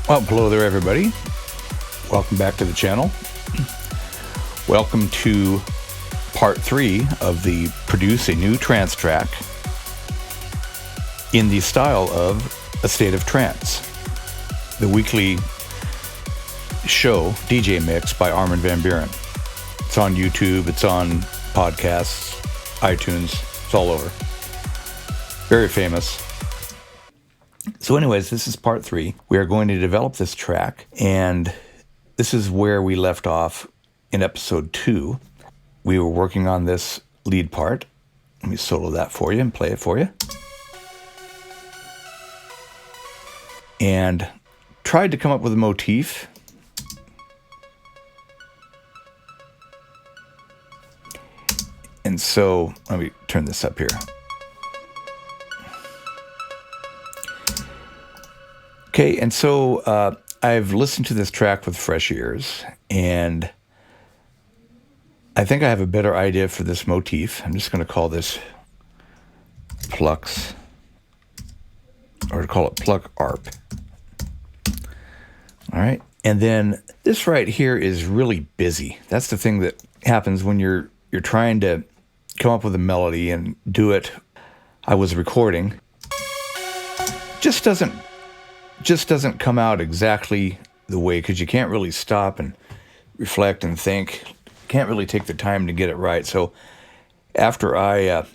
Well, hello there, everybody. Welcome back to the channel. Welcome to part 3 of the Produce a New Trance Track in the style of A State of Trance, the weekly show DJ mix by Armin Van Buuren. It's on YouTube, it's on podcasts, iTunes, it's all over. Very famous. So anyways, this is part 3. We are going to develop this track, and this is where we left off in episode 2. We were working on this lead part. Let me solo that for you and play it for you. And tried to come up with a motif. And so, let me turn this up here. Okay, and so I've listened to this track with fresh ears, and I think I have a better idea for this motif. I'm just going to call this Plucks, or call it Pluck Arp. All right, and then this right here is really busy. That's the thing that happens when you're trying to come up with a melody and do it. I was recording. Just doesn't come out exactly the way, because you can't really stop and reflect and think. Can't really take the time to get it right. So after I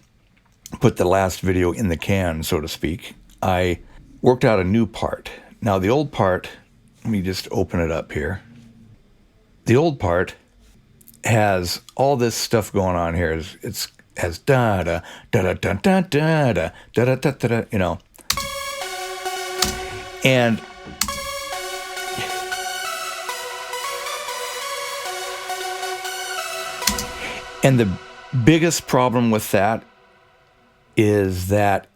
put the last video in the can, so to speak, I worked out a new part. Now the old part, let me just open it up here. The old part has all this stuff going on here. It has da da da da da da da da da da da, you know. And the biggest problem with that is that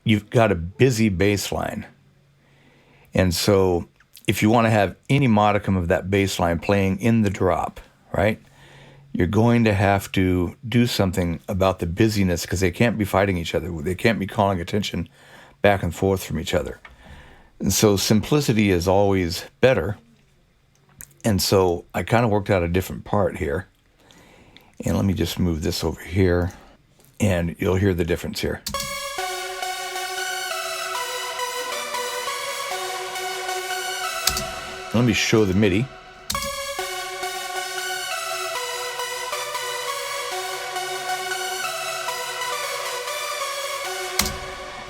you've got a busy bass line. And so if you want to have any modicum of that bass line playing in the drop, right, you're going to have to do something about the busyness, because they can't be fighting each other. They can't be calling attention back and forth from each other. And so simplicity is always better. And so I kind of worked out a different part here. And let me just move this over here, and you'll hear the difference here. Let me show the MIDI.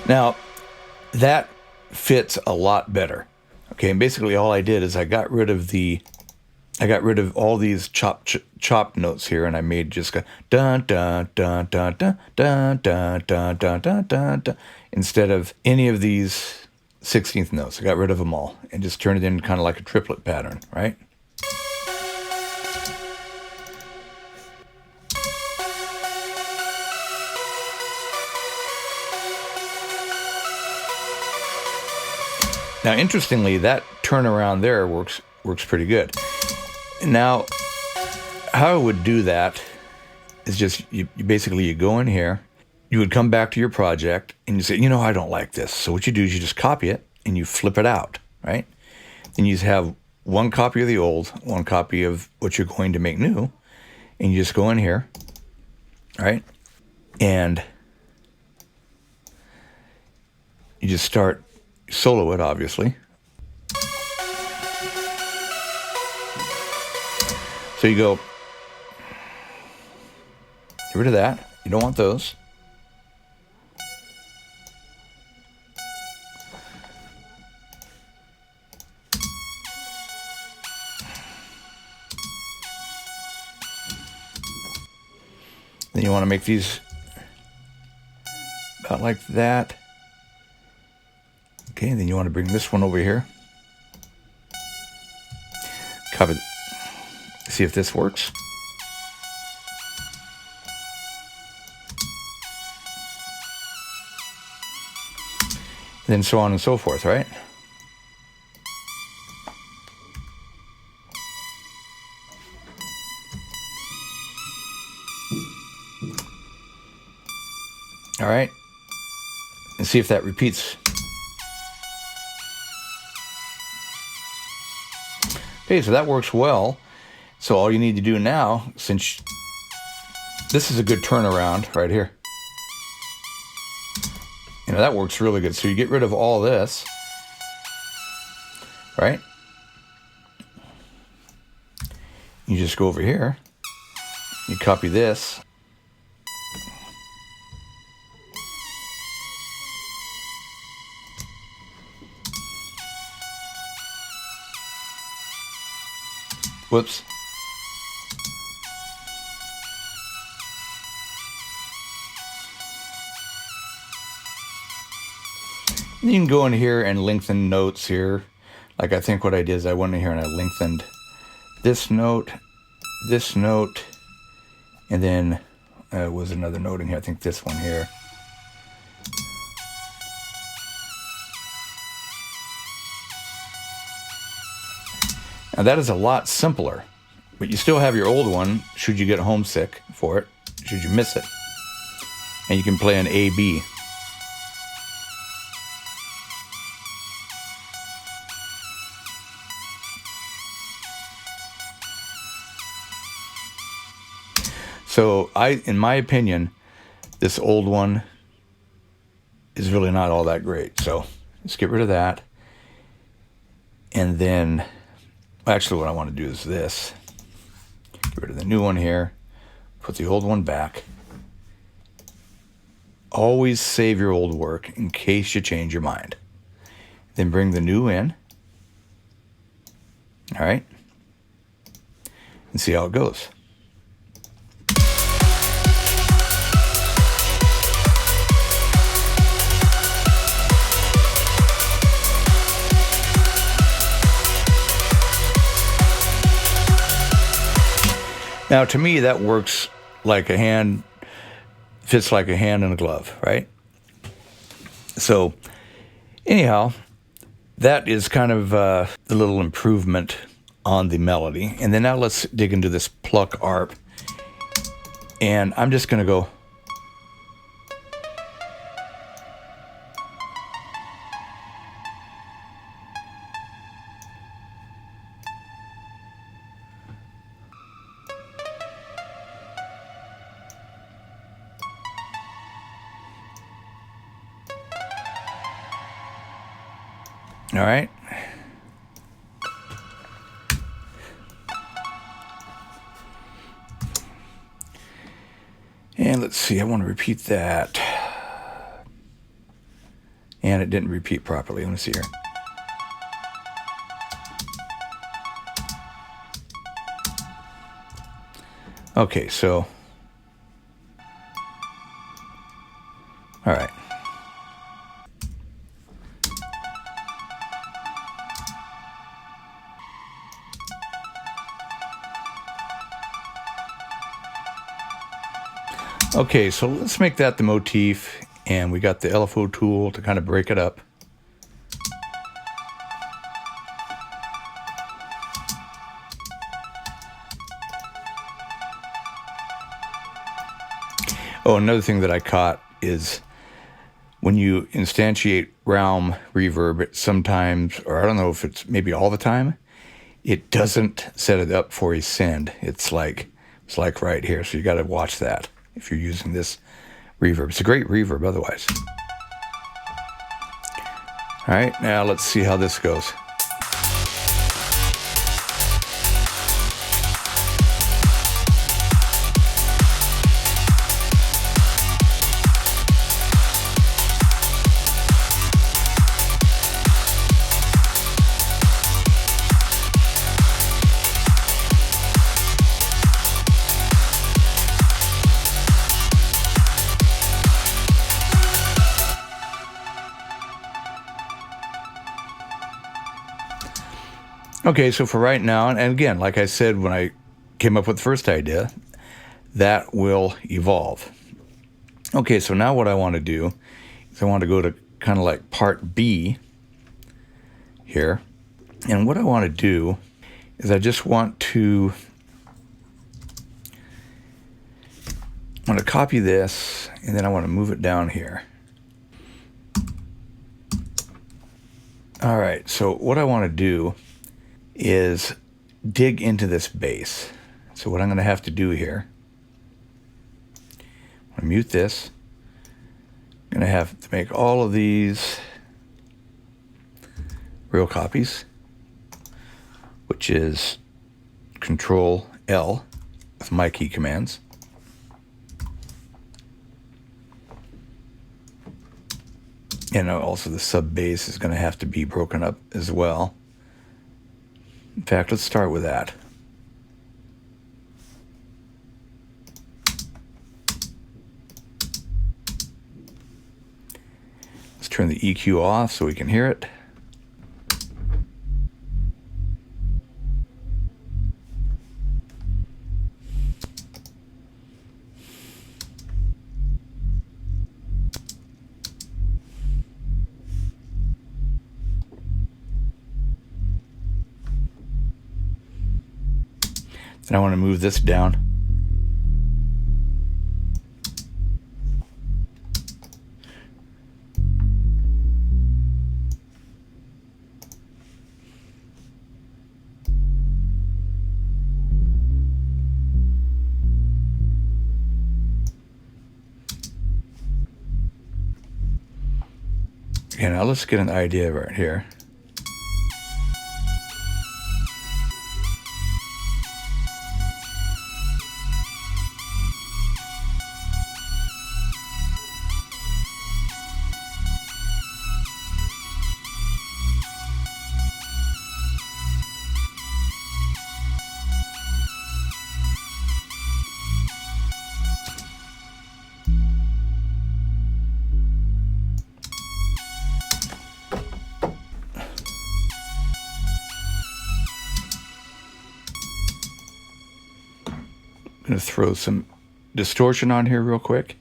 Now, that fits a lot better. Okay, and basically all I did is I got rid of all these chopped notes here, and I made just go dun dun dun dun dun dun dun dun dun dun dun instead of any of these 16th notes. I got rid of them all and just turned it in kind of like a triplet pattern, right? Now, interestingly, that turnaround there works pretty good. Now, how I would do that is just you basically go in here, you would come back to your project, and you say, you know, I don't like this. So what you do is you just copy it and you flip it out, right? And you just have one copy of the old, one copy of what you're going to make new, and you just go in here, right? And you just start solo it, obviously. So you go, get rid of that. You don't want those. Then you want to make these about like that. Okay, then you want to bring this one over here. Cover. See if this works. And then so on and so forth, right? All right. And see if that repeats. Okay, so that works well. So all you need to do now, since this is a good turnaround right here. You know, that works really good. So you get rid of all this, right? You just go over here, you copy this, whoops. You can go in here and lengthen notes here. Like I think what I did is I went in here and I lengthened this note, and then was another note in here. I think this one here. Now that is a lot simpler, but you still have your old one should you get homesick for it, should you miss it. And you can play an A, B. So in my opinion, this old one is really not all that great. So let's get rid of that. And then, actually what I want to do is this. Get rid of the new one here. Put the old one back. Always save your old work in case you change your mind. Then bring the new in. All right. And see how it goes. Now, to me, that works like a hand, fits like a hand in a glove, right? So, anyhow, that is kind of a little improvement on the melody. And then now let's dig into this Pluck Arp. And I'm just going to go. All right. And let's see, I want to repeat that. And it didn't repeat properly. Let me see here. Okay, so. All right. Okay, so let's make that the motif, and we got the LFO tool to kind of break it up. Oh, another thing that I caught is when you instantiate realm reverb, sometimes, or I don't know if it's maybe all the time, it doesn't set it up for a send. It's like right here, so you got to watch that if you're using this reverb. It's a great reverb otherwise. All right, now let's see how this goes. Okay, so for right now, and again, like I said when I came up with the first idea, that will evolve. Okay, so now what I want to do is I want to go to kind of like part B here. And what I want to do is I just want to copy this, and then I want to move it down here. All right, so what I want to do is dig into this bass. So what I'm going to have to do here, I'm going to mute this. I'm going to have to make all of these real copies, which is Control L with my key commands. And also the sub bass is going to have to be broken up as well. In fact, let's start with that. Let's turn the EQ off so we can hear it. And I want to move this down. Okay, now let's get an idea right here. I'm going to throw some distortion on here real quick.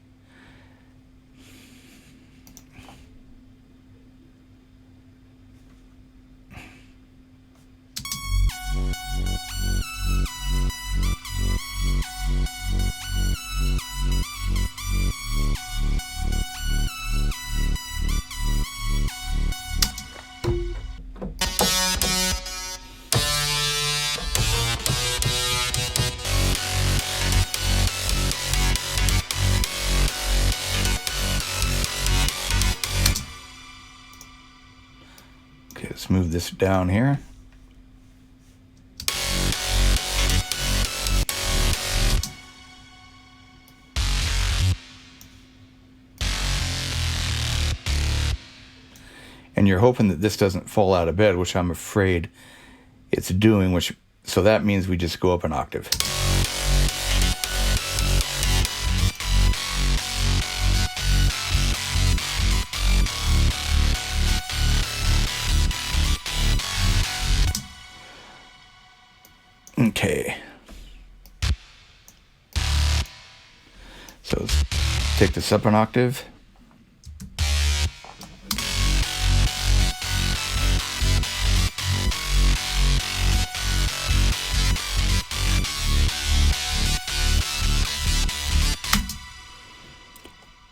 Okay, let's move this down here. And you're hoping that this doesn't fall out of bed, which I'm afraid it's doing, so that means we just go up an octave. Okay. So let's take this up an octave.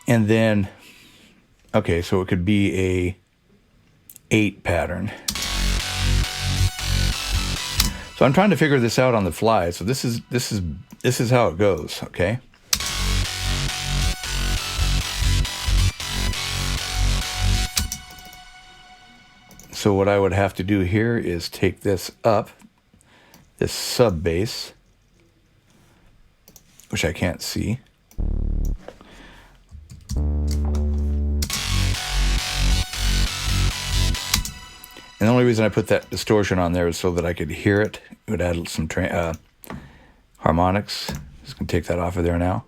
And then, okay, so it could be a 8 pattern. So I'm trying to figure this out on the fly. So this is how it goes, okay? So what I would have to do here is take this up, this sub bass, which I can't see. And the only reason I put that distortion on there is so that I could hear it. It would add some harmonics. Just gonna take that off of there now.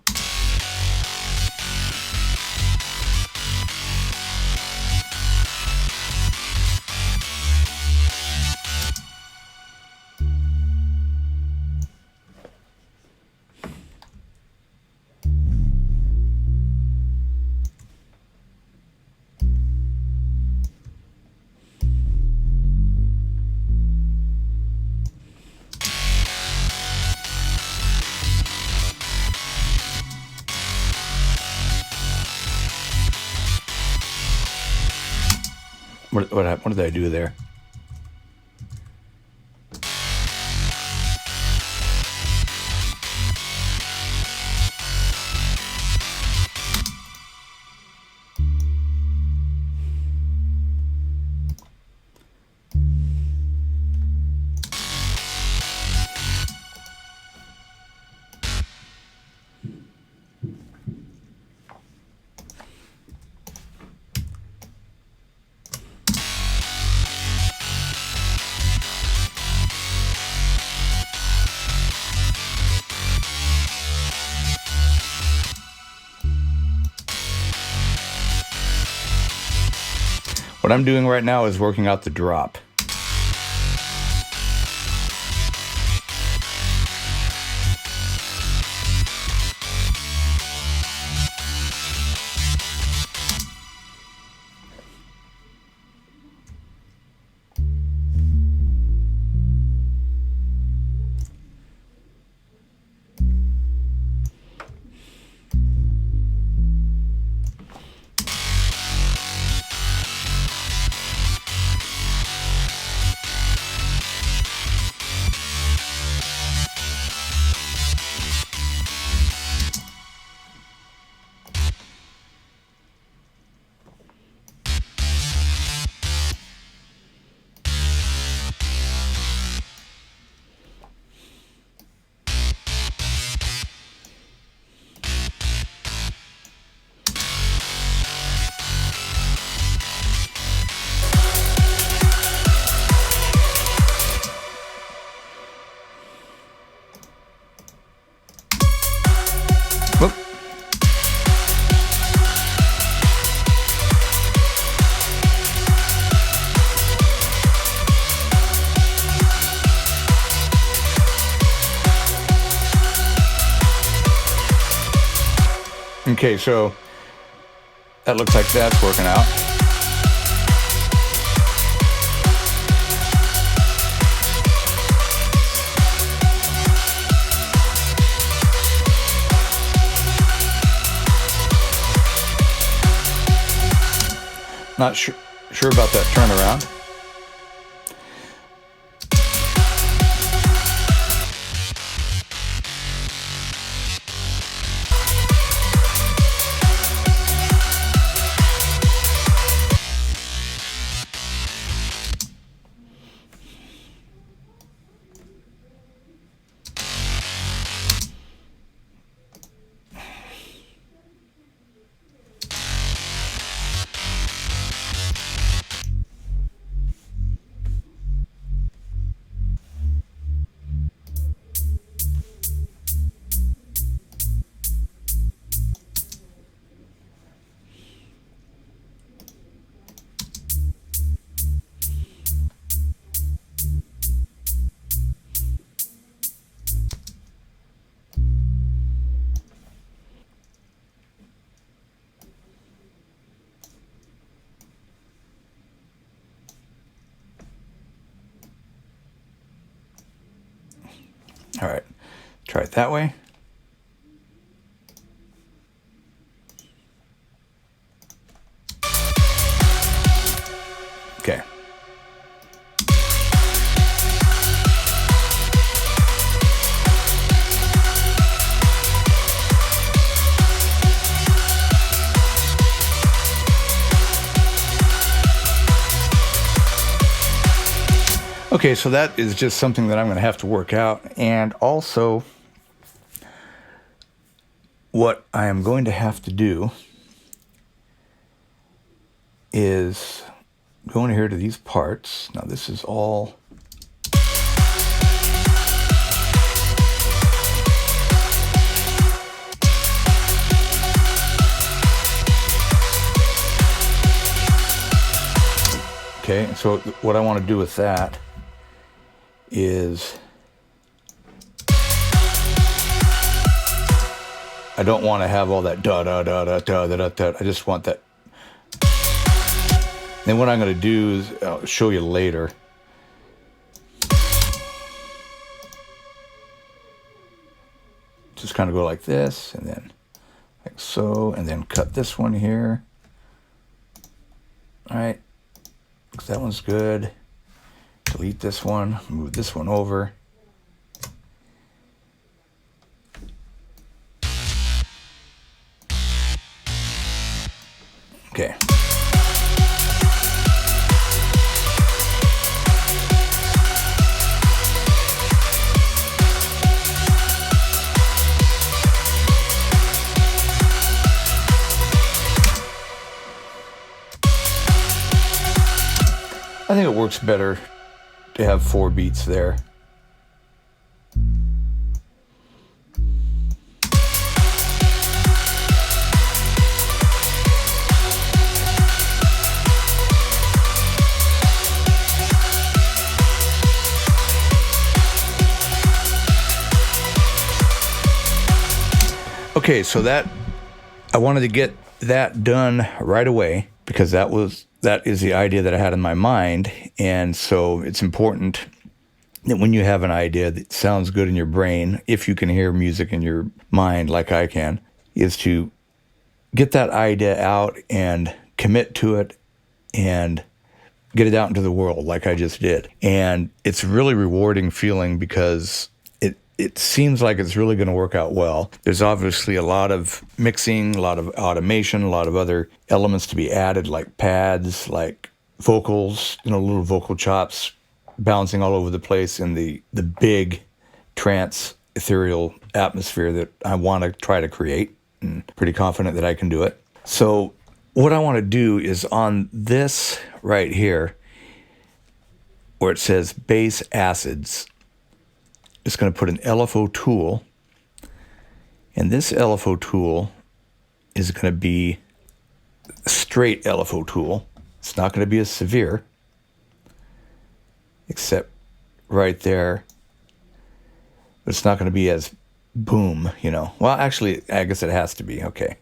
What did I do there? What I'm doing right now is working out the drop. Whoop. Okay, so that looks like that's working out. Not sure about that turnaround. All right, try it that way. Okay. Okay, so that is just something that I'm going to have to work out. And also, what I am going to have to do is go in here to these parts. Now, this is all... Okay, so what I want to do with that is I don't want to have all that da da da da da da da da. I just want that. Then what I'm going to do is I'll show you later. Just kind of go like this, and then like so, and then cut this one here. All right, looks that one's good. Delete this one, move this one over. Okay. I think it works better to have 4 beats there. Okay, so that I wanted to get that done right away because that is the idea that I had in my mind. And so it's important that when you have an idea that sounds good in your brain, if you can hear music in your mind like I can, is to get that idea out and commit to it and get it out into the world like I just did. And it's really rewarding feeling because it seems like it's really going to work out well. There's obviously a lot of mixing, a lot of automation, a lot of other elements to be added, like pads, like vocals, little vocal chops bouncing all over the place in the big trance ethereal atmosphere that I want to try to create, and pretty confident that I can do it. So what I want to do is on this right here, where it says base acids, it's going to put an LFO tool, and this LFO tool is going to be a straight LFO tool. It's not going to be as severe, except right there, but it's not going to be as boom, Well, actually, I guess it has to be, okay.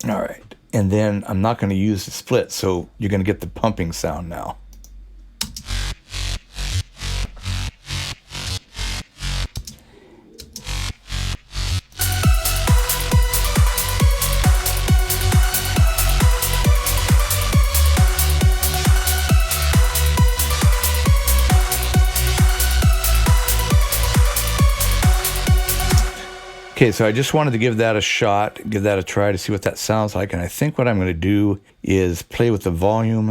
All right, and then I'm not going to use the split, so you're going to get the pumping sound now. Okay, so I just wanted to give that a shot, give that a try to see what that sounds like. And I think what I'm going to do is play with the volume.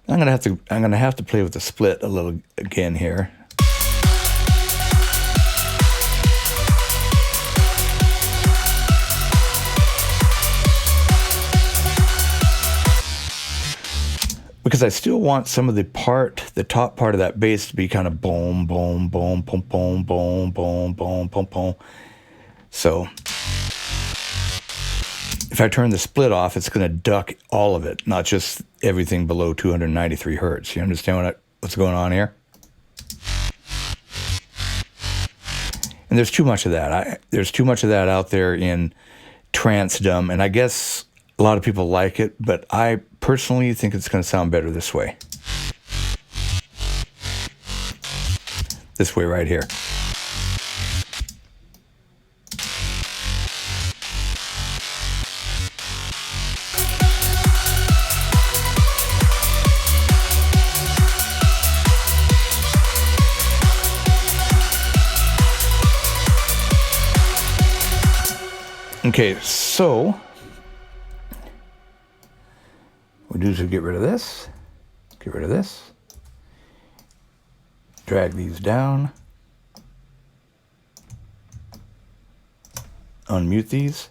I'm going to have to play with the split a little again here. Because I still want some of the top part of that bass to be kind of boom, boom, boom, boom, boom, boom, boom, boom, boom, boom. So if I turn the split off, it's going to duck all of it, not just everything below 293 hertz. You understand what's going on here? And there's too much of that. There's too much of that out there in trance-dom, and I guess a lot of people like it, but I personally think it's going to sound better this way. This way right here. Okay, so what we do is we get rid of this, drag these down, unmute these.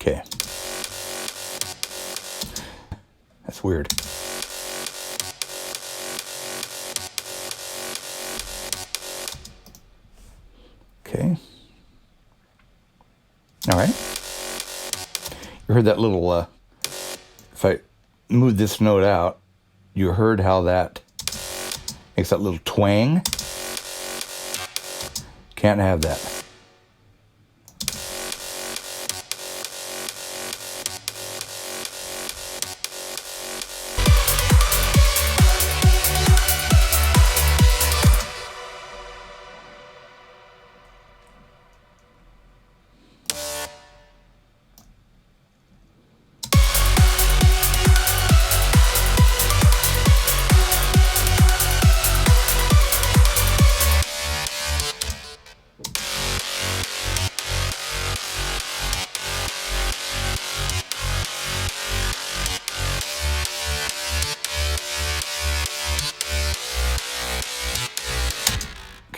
Okay. That's weird. Okay. All right. You heard that little, if I move this note out, you heard how that makes that little twang. Can't have that.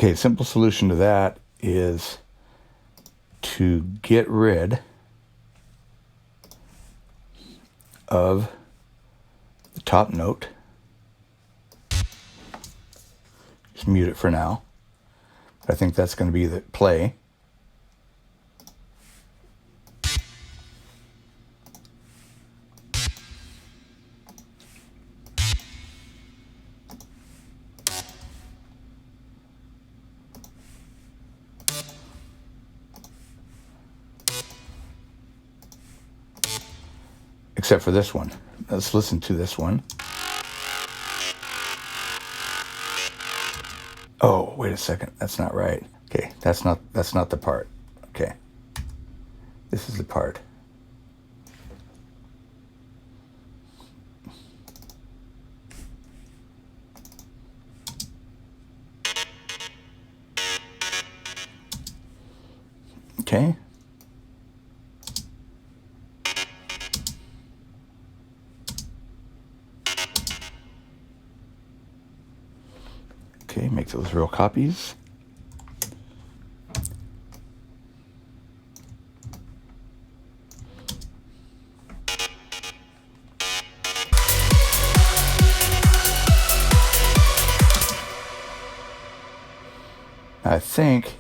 Okay, simple solution to that is to get rid of the top note. Just mute it for now. I think that's going to be the play. Except for this one. Let's listen to this one. Oh, wait a second. That's not right. Okay, that's not the part. Okay. This is the part. Okay. Okay, make those real copies. I think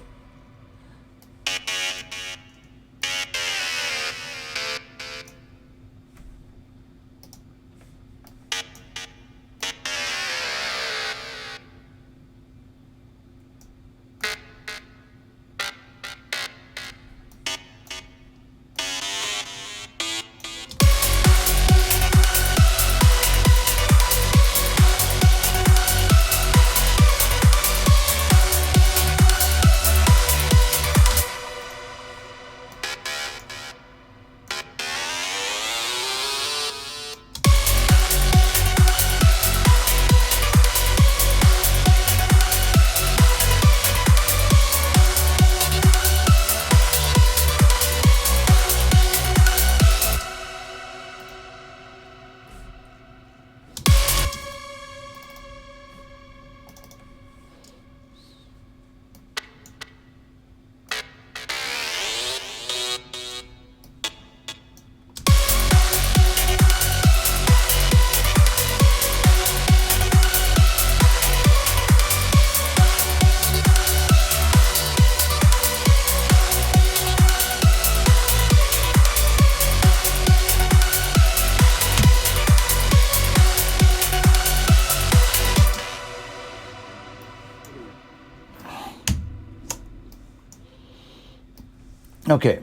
okay.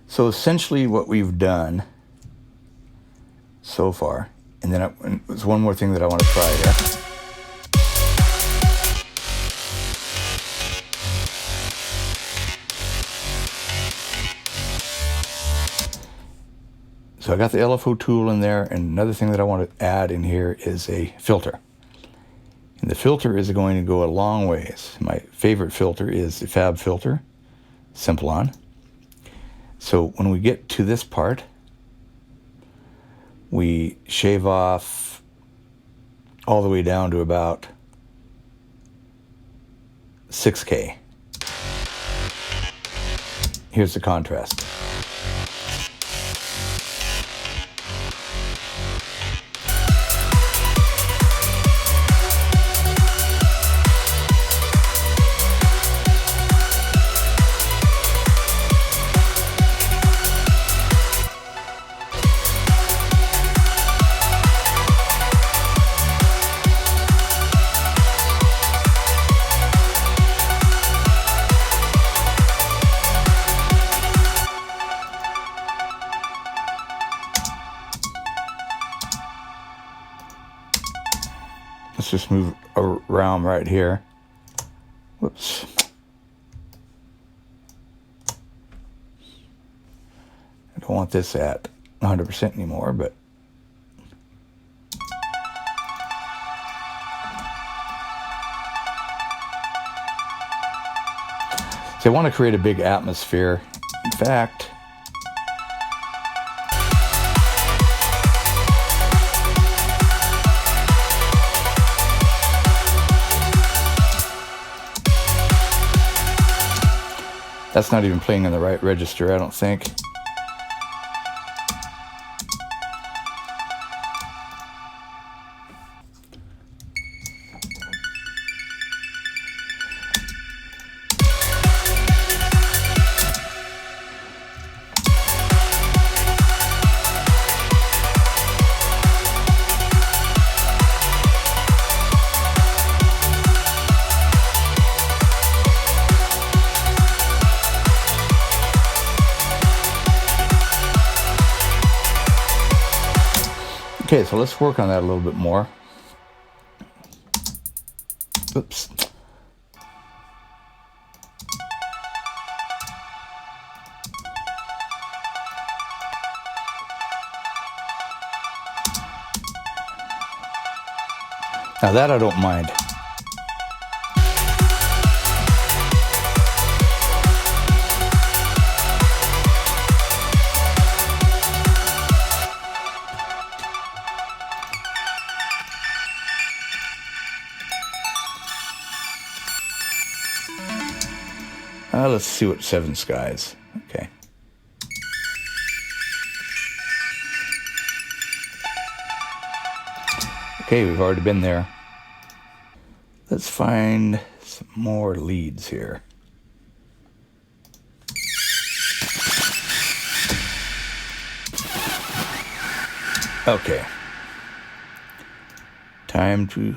So essentially what we've done so far, and then there's one more thing that I want to try here. So I got the LFO tool in there, and another thing that I want to add in here is a filter. And the filter is going to go a long ways. My favorite filter is the Fab filter, Simple On. So when we get to this part, we shave off all the way down to about 6K. Here's the contrast. Let's just move around right here. Whoops. I don't want this at 100% anymore, but so I want to create a big atmosphere. In fact, That's not even playing in the right register, I don't think. Okay, so let's work on that a little bit more. Oops. Now that I don't mind. Let's see what Seven Skies. Okay. Okay, we've already been there. Let's find some more leads here. Okay. Time to...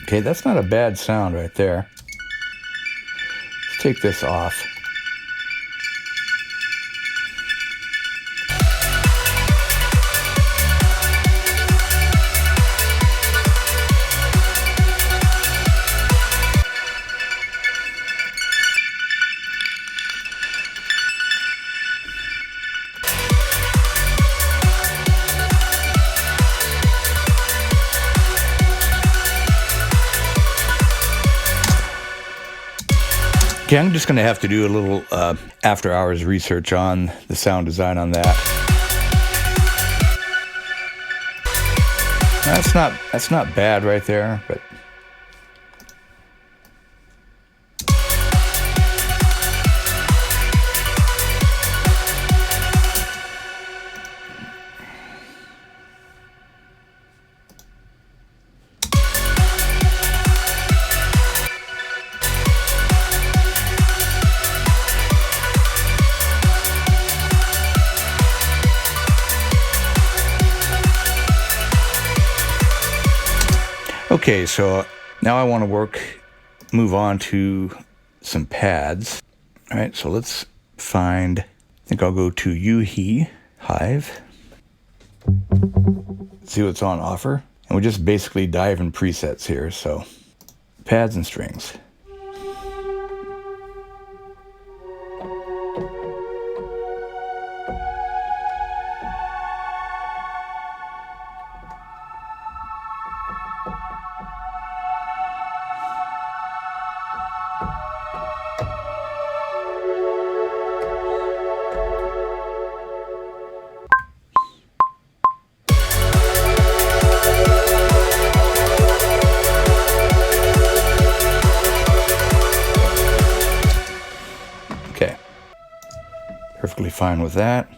Okay, that's not a bad sound right there. Let's take this off. Okay, I'm just going to have to do a little after-hours research on the sound design on that. That's not bad right there, but okay, so now I want to move on to some pads. All right, so let's find, I think I'll go to Yuhi Hive. See what's on offer. And we just basically dive in presets here, so pads and strings. Perfectly fine with that.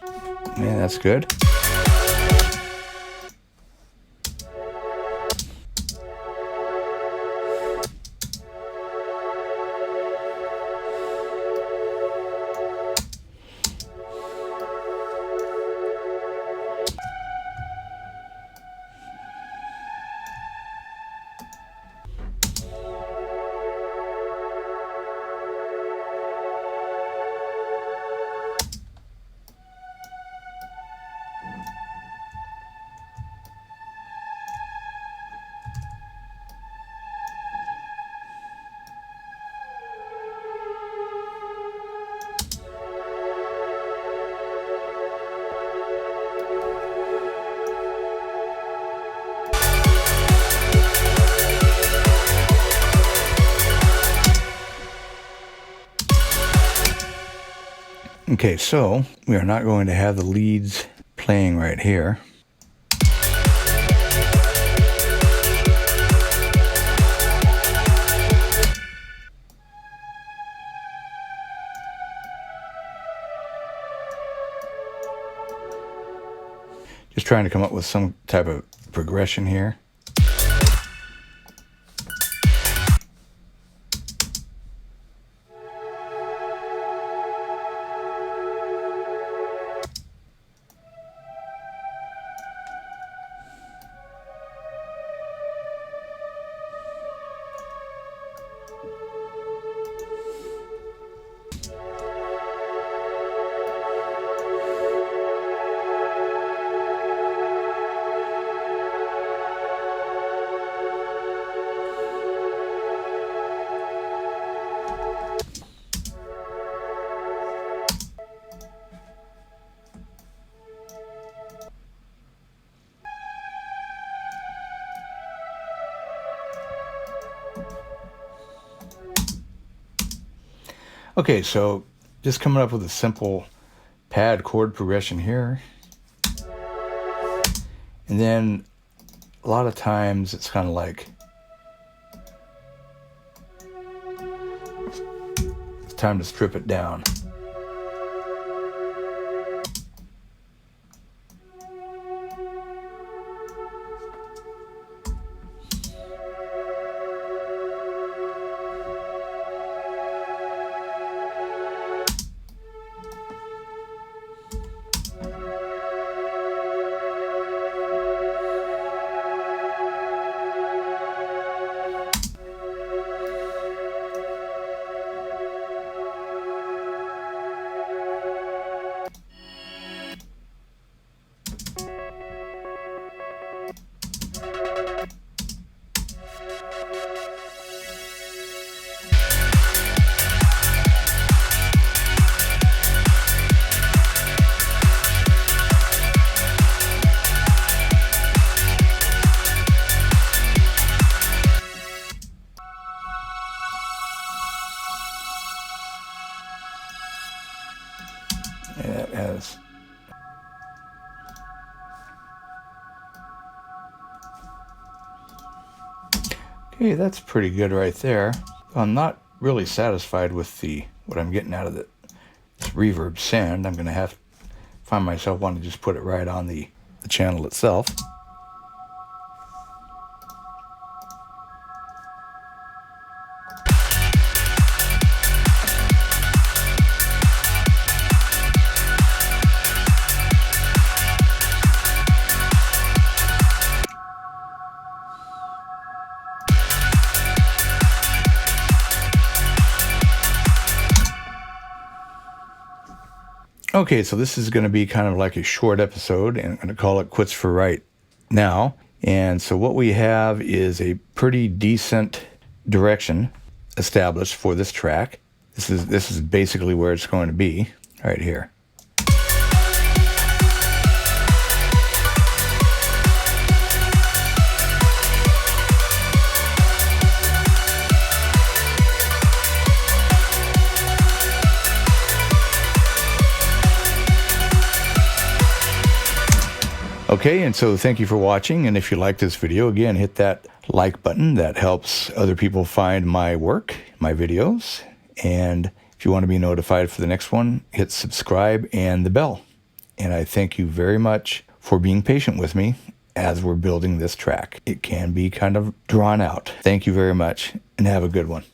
Yeah, that's good. Okay, so we are not going to have the leads playing right here. Just trying to come up with some type of progression here. Okay, so just coming up with a simple pad chord progression here. And then a lot of times it's kind of like it's time to strip it down. It has. Okay, that's pretty good right there. I'm not really satisfied with what I'm getting out of this reverb send. I'm going to have to find myself wanting to just put it right on the channel itself. Okay, so this is going to be kind of like a short episode, and I'm going to call it quits for right now. And so what we have is a pretty decent direction established for this track. This is basically where it's going to be, right here. Okay, and so thank you for watching, and if you like this video, again, hit that like button. That helps other people find my work, my videos, and if you want to be notified for the next one, hit subscribe and the bell. And I thank you very much for being patient with me as we're building this track. It can be kind of drawn out. Thank you very much, and have a good one.